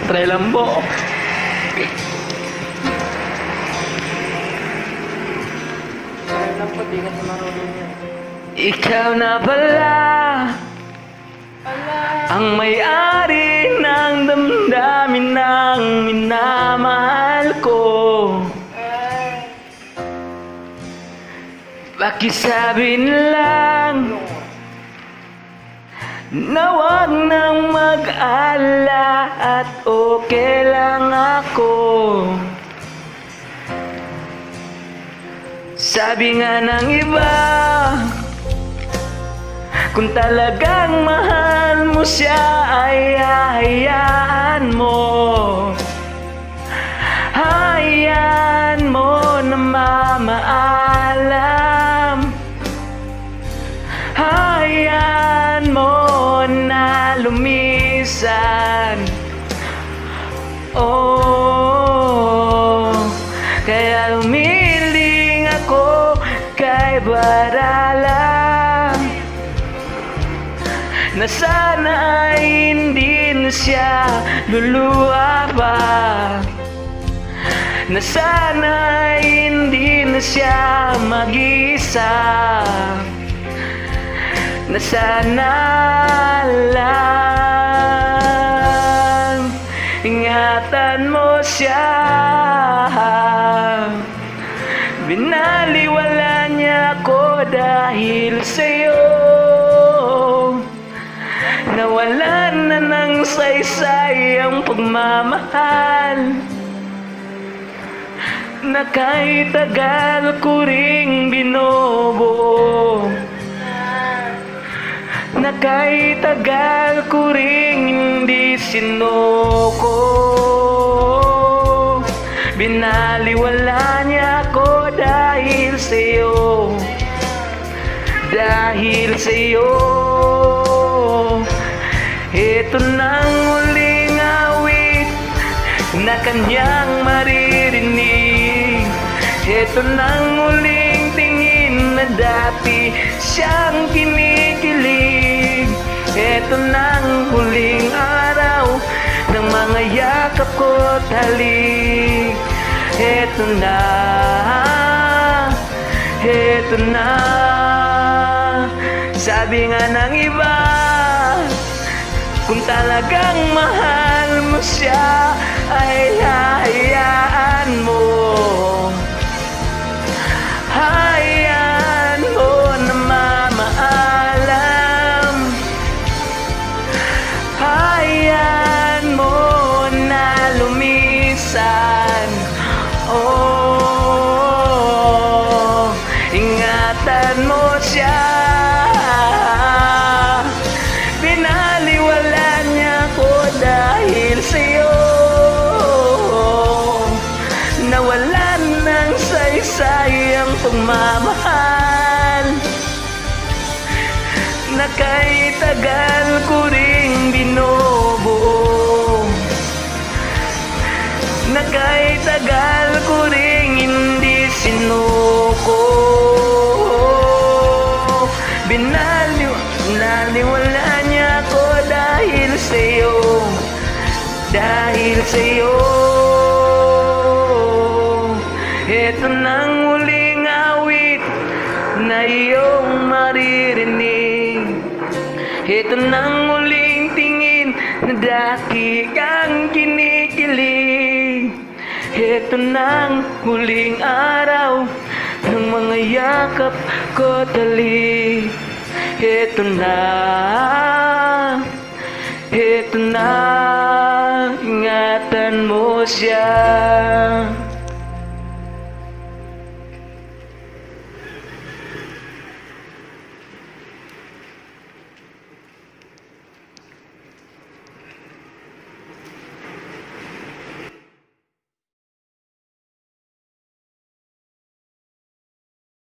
Try lang po. Try lang po, di kasi marunong yan. Ikaw na pala ang may-ari ng damdamin ng minamahal ko. Pakisabi lang na wag nang mag-alala at okay lang ako. Sabi nga ng iba, kung talagang mahal mo siya ay hayaan mo. Hayaan mo na mamaalam. Hayaan mo na lumisan. Oh, kaya lumiling ako kay Baralang na sana ay hindi na siya luluha pa. Na sana ay hindi na siya mag-isa. Na sana lang ingatan mo siya. Binaliwala niya ako dahil sa'yo. Nawalan na ng saysay ang pagmamahal na kahit tagal ko ring binubuo. Na kahit tagal ko ring hindi sinuko. Binaliwala niya ako dahil sa'yo. Dahil sa'yo. Ito nang huling awit na kanyang maririnig. Ito nang huling tingin na dati siyang kinikilig. Ito nang huling araw ng mga yakap ko't halik. Ito na, ito na. Sabi nga ng iba, kung talagang mahal mo siya ay hayaan mo. Hayaan mo na mamaalam. Hayaan mo na lumisan. Oh, ingatan mo siya. Binaliwala niya ko dahil sa'yo. Nawalan ng saysay ang pagmamahal na kahit tagal ko ring binubuo. Na kahit tagal ko ring hindi sinuko. Binaliwala niya ko dahil sa'yo. Dahil sa'yo. Ito nang huling awit na iyong maririnig. Ito nang huling tingin na dati kang kinikilig. Ito nang huling araw ng mga yakap ko talik. Ito na, ingatan mo siya.